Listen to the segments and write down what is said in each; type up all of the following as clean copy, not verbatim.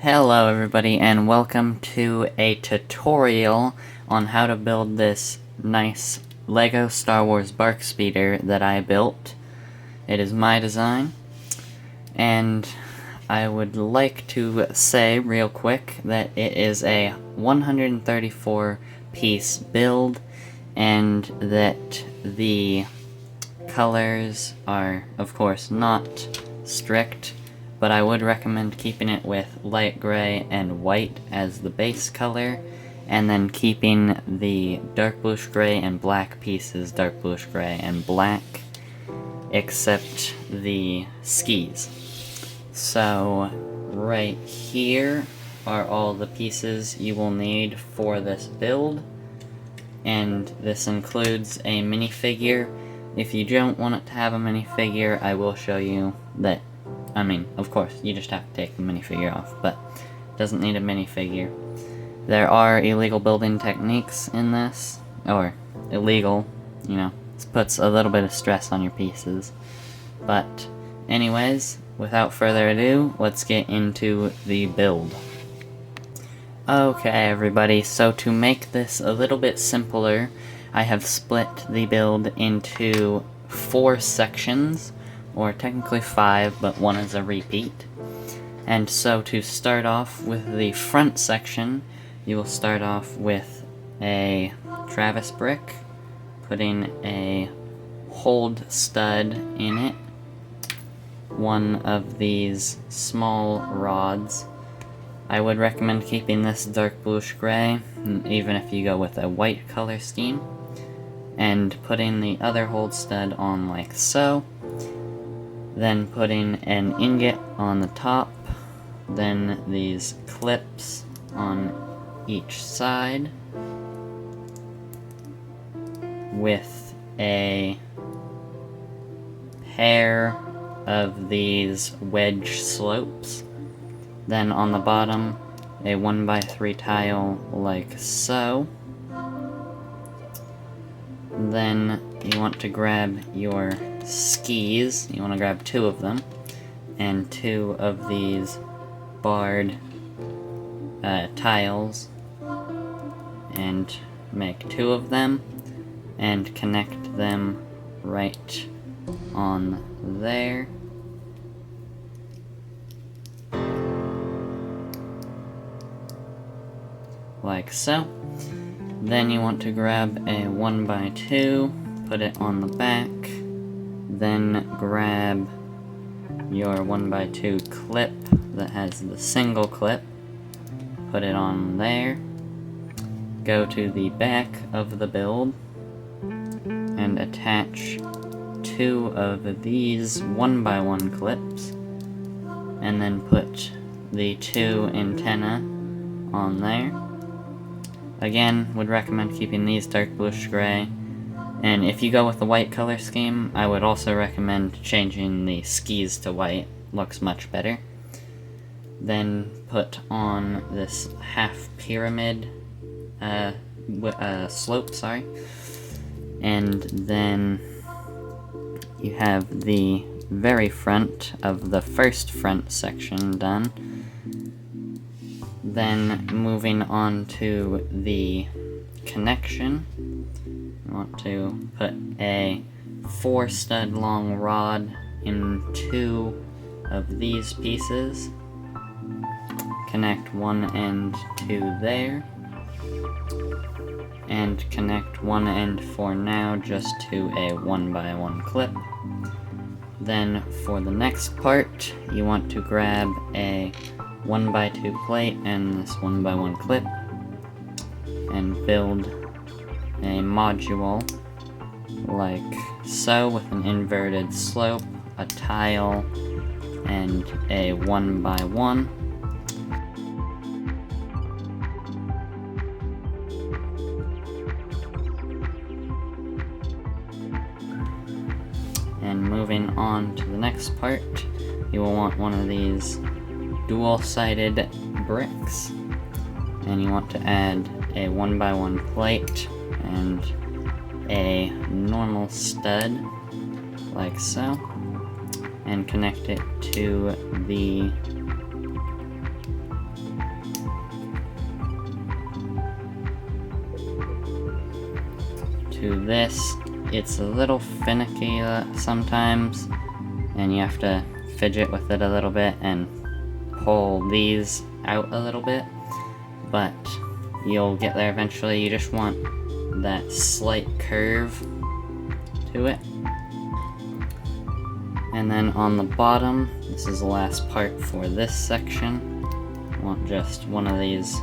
Hello everybody and welcome to a tutorial on how to build this nice Lego Star Wars bark speeder that I built. It is my design, and I would like to say real quick that it is a 134 piece build and that the colors are of course not strict, but I would recommend keeping it with light gray and white as the base color, and then keeping the dark bluish gray and black pieces dark bluish gray and black, except the skis. So right here are all the pieces you will need for this build, and this includes a minifigure. If you don't want it to have a minifigure, I will show you that. Of course, you just have to take the minifigure off, but it doesn't need a minifigure. There are illegal building techniques in this, or illegal, it puts a little bit of stress on your pieces. But anyways, without further ado, let's get into the build. Okay everybody, so to make this a little bit simpler, I have split the build into 4 sections, or technically 5, but one is a repeat. And so to start off with the front section, you will start off with a Travis brick, putting a hold stud in it, one of these small rods. I would recommend keeping this dark bluish gray, even if you go with a white color scheme, and putting the other hold stud on like so. Then putting an ingot on the top, then these clips on each side, with a pair of these wedge slopes. Then on the bottom, a 1x3 tile like so. Then you want to grab your skis, you want to grab 2 of them, and 2 of these barred tiles, and make 2 of them, and connect them right on there. Like so. Then you want to grab a 1x2, put it on the back, then grab your 1x2 clip that has the single clip, put it on there, go to the back of the build, and attach 2 of these 1x1 clips, and then put the 2 antenna on there. Again, would recommend keeping these dark bluish gray, and if you go with the white color scheme, I would also recommend changing the skis to white. Looks much better. Then put on this half pyramid slope, and then you have the very front of the first front section done. Then moving on to the connection, you want to put a 4 stud long rod in 2 of these pieces, connect one end to there, and connect one end for now just to a 1x1 clip. Then for the next part, you want to grab a 1x2 plate and this 1x1 clip, and build a module like so, with an inverted slope, a tile, and a 1x1. And moving on to the next part, you will want one of these dual-sided bricks, and you want to add a 1x1 plate and a normal stud like so, and connect it to the onto this. It's a little finicky sometimes, and you have to fidget with it a little bit and pull these out a little bit, but you'll get there eventually. You just want that slight curve to it. And then on the bottom, this is the last part for this section, you want just one of these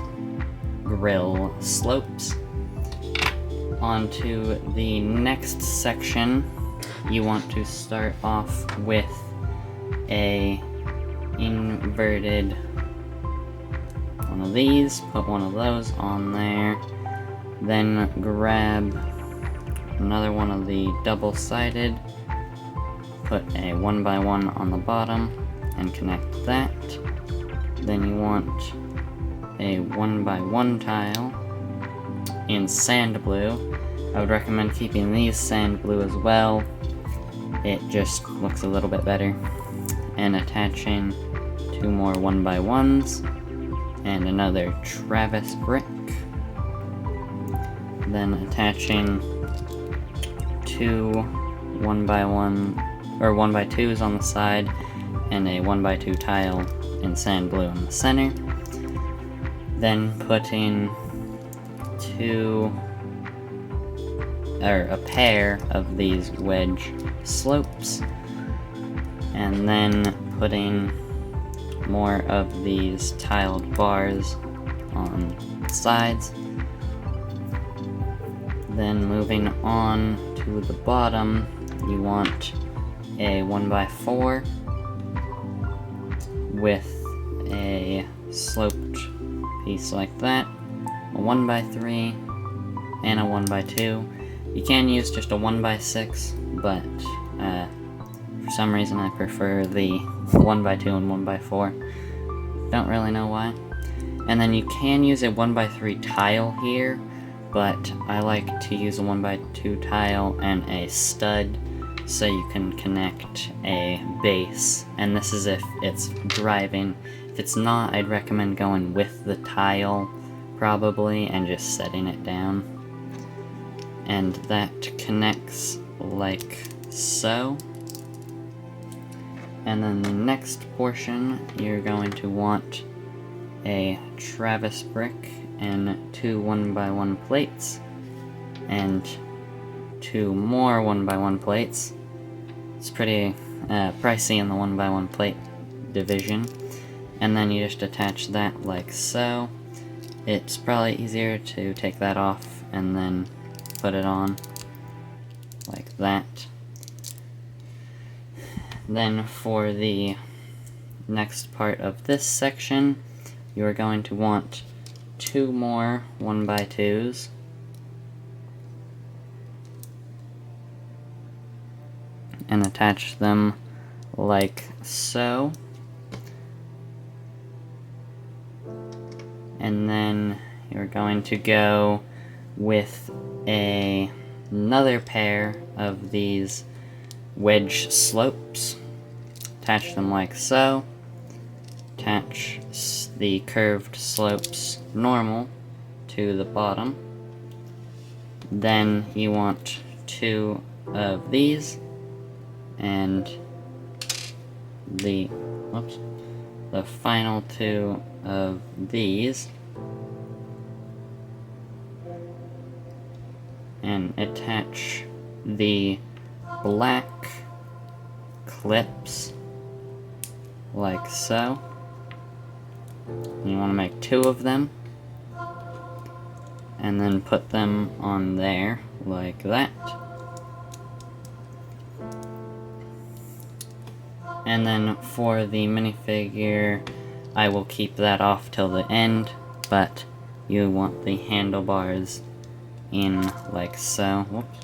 grill slopes. Onto the next section, you want to start off with a inverted one of these, put one of those on there, then grab another one of the double-sided, put a 1x1 on the bottom and connect that. Then you want a 1x1 tile in sand blue. I would recommend keeping these sand blue as well. It just looks a little bit better. And attaching 2 more 1x1s and another Travis brick. Then attaching 2 1x1 or 1x2s on the side and a 1x2 tile in sand blue in the center. Then putting a pair of these wedge slopes, and then putting more of these tiled bars on the sides. Then moving on to the bottom, you want a 1x4 with a sloped piece like that, a 1x3, and a 1x2. You can use just a 1x6, but for some reason I prefer the 1x2 and 1x4. Don't really know why. And then you can use a 1x3 tile here, but I like to use a 1x2 tile and a stud so you can connect a base. And this is if it's driving. If it's not, I'd recommend going with the tile probably and just setting it down. And that connects like so. And then the next portion, you're going to want a Travis brick and 2 1x1 plates and 2 more 1x1 plates. It's pretty pricey in the 1x1 plate division. And then you just attach that like so. It's probably easier to take that off and then put it on like that. Then for the next part of this section, you are going to want 2 more 1x2s. And attach them like so. And then you're going to go with another pair of these wedge slopes. Attach them like so. Attach the curved slopes normal to the bottom. Then you want 2 of these and the final 2 of these, and attach the black clips like so. You want to make 2 of them and then put them on there like that. And then for the minifigure, I will keep that off till the end, but you want the handlebars in like so. Whoops.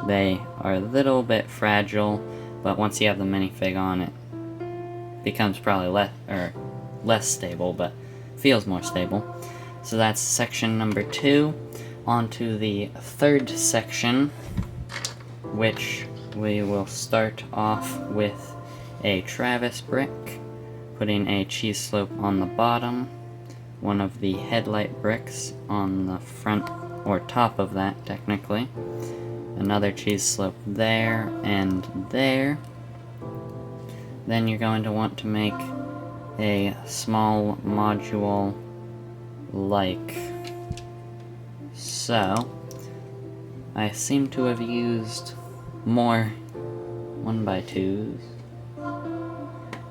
They are a little bit fragile, but once you have the minifig on, it becomes probably less stable, but feels more stable. So that's section number 2. On to the third section, which we will start off with a Travis brick, putting a cheese slope on the bottom, one of the headlight bricks on the front or top of that technically, another cheese slope there and there. Then you're going to want to make a small module like so. I seem to have used more 1x2s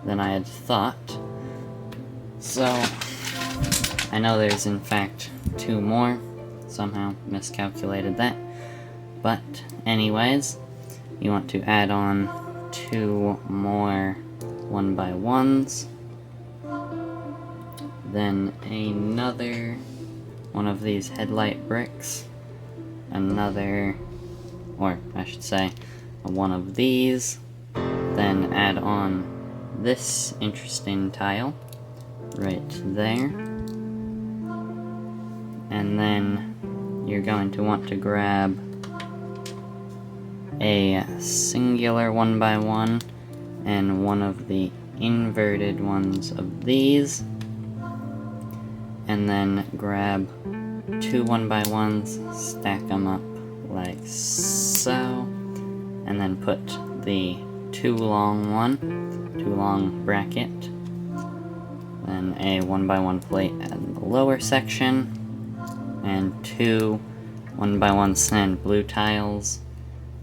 than I had thought. So, I know there's in fact 2 more. Somehow miscalculated that. But, anyways, you want to add on 2 more 1x1s. Then another one of these headlight bricks. Another, or I should say, one of these. Then add on this interesting tile right there. And then you're going to want to grab a singular 1x1 and one of the inverted ones of these. And then grab 2 1x1s, stack them up like so, and then put the 2 long bracket, then a 1x1 plate in the lower section, and 2 1x1 sand blue tiles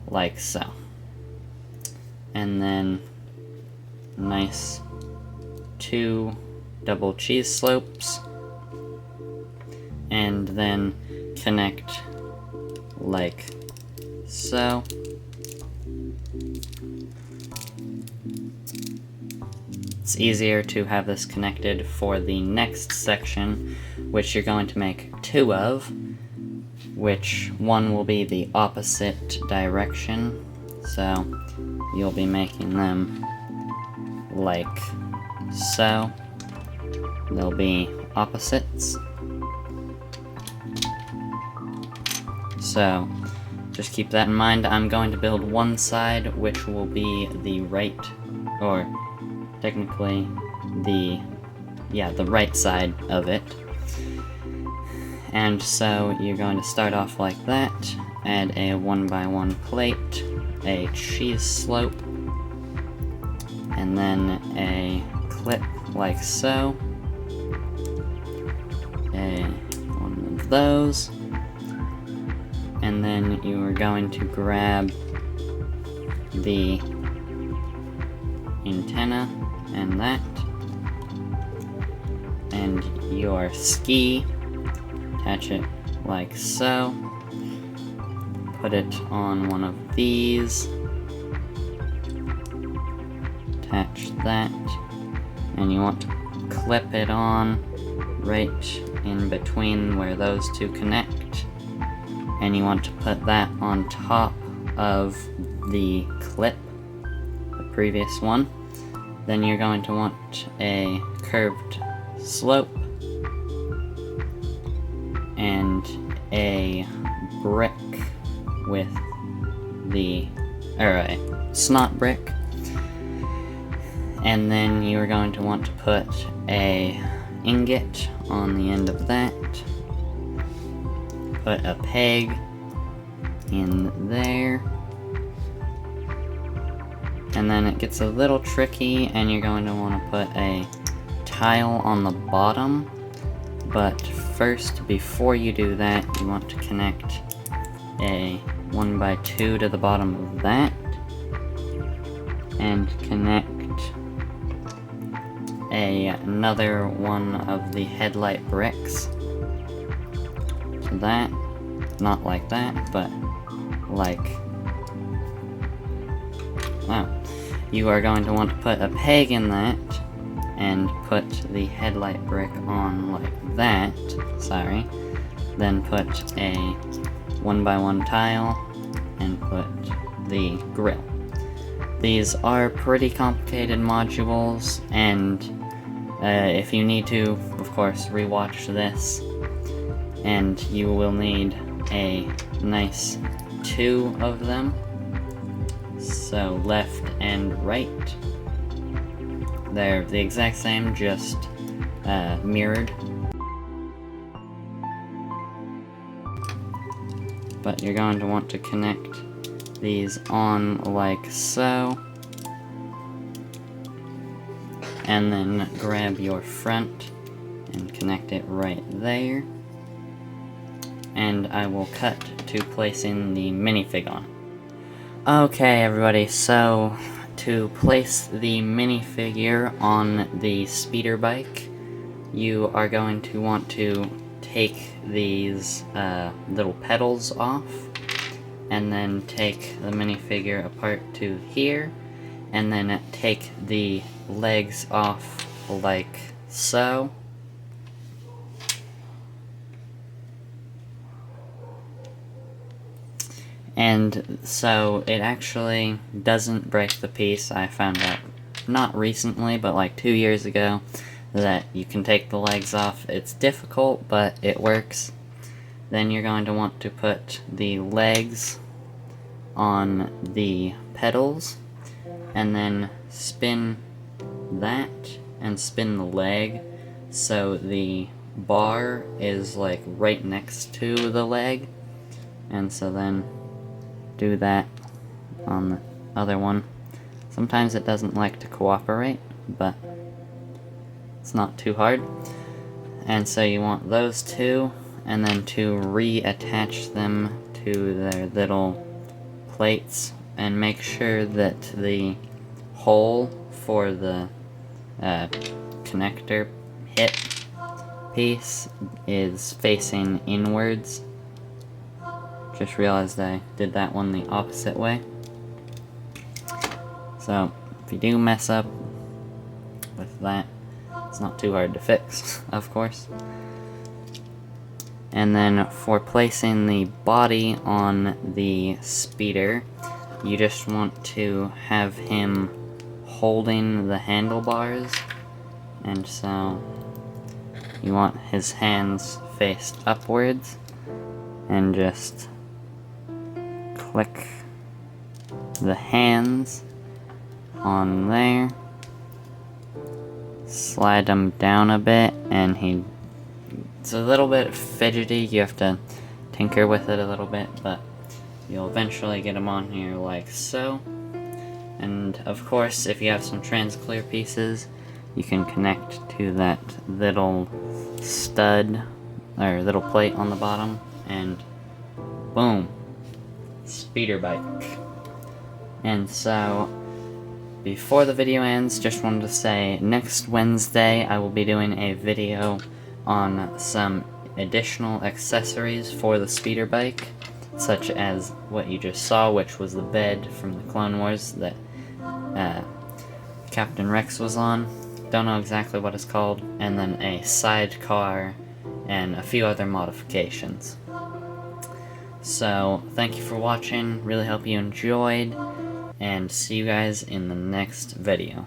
like so. And then nice 2 double cheese slopes, and then connect like so. It's easier to have this connected for the next section, which you're going to make 2 of, which one will be the opposite direction, so you'll be making them like so. They'll be opposites. So, just keep that in mind. I'm going to build one side, which will be the right, or technically the right side of it. And so you're going to start off like that, add a 1x1 plate, a cheese slope, and then a clip like so, one of those. And then you are going to grab the antenna and that, and your ski, attach it like so, put it on one of these, attach that, and you want to clip it on right in between where those two connect. And you want to put that on top of the clip, the previous one. Then you're going to want a curved slope and a brick with a snot brick. And then you're going to want to put a ingot on the end of that. Put a peg in there, and then it gets a little tricky, and you're going to want to put a tile on the bottom. But first, before you do that, you want to connect a 1x2 to the bottom of that, and connect another one of the headlight bricks. That, not like that, but like, wow. You are going to want to put a peg in that and put the headlight brick on like that, sorry. Then put a 1x1 tile and put the grill. These are pretty complicated modules, and if you need to, of course, rewatch this. And you will need a nice 2 of them, so left and right. They're the exact same, just mirrored. but you're going to want to connect these on like so, and then grab your front and connect it right there, and I will cut to placing the minifig on. Okay everybody, so to place the minifigure on the speeder bike, you are going to want to take these little pedals off, and then take the minifigure apart to here, and then take the legs off like so. And so it actually doesn't break the piece. I found out not recently, but like 2 years ago, that you can take the legs off. It's difficult, but it works. Then you're going to want to put the legs on the pedals, and then spin that and spin the leg so the bar is like right next to the leg, and so then do that on the other one. Sometimes it doesn't like to cooperate, but it's not too hard. And so you want those two, and then to reattach them to their little plates, and make sure that the hole for the connector hit piece is facing inwards. Just realized I did that one the opposite way. So if you do mess up with that, it's not too hard to fix, of course. And then for placing the body on the speeder, you just want to have him holding the handlebars, and so you want his hands faced upwards, and just click the hands on there, slide them down a bit, and it's a little bit fidgety. You have to tinker with it a little bit, but you'll eventually get them on here like so. And of course, if you have some trans-clear pieces, you can connect to that little stud or little plate on the bottom, and boom, speeder bike. And so before the video ends, just wanted to say next Wednesday I will be doing a video on some additional accessories for the speeder bike, such as what you just saw, which was the bed from the Clone Wars that Captain Rex was on. Don't know exactly what it's called. And then a sidecar and a few other modifications. So thank you for watching, really hope you enjoyed, and see you guys in the next video.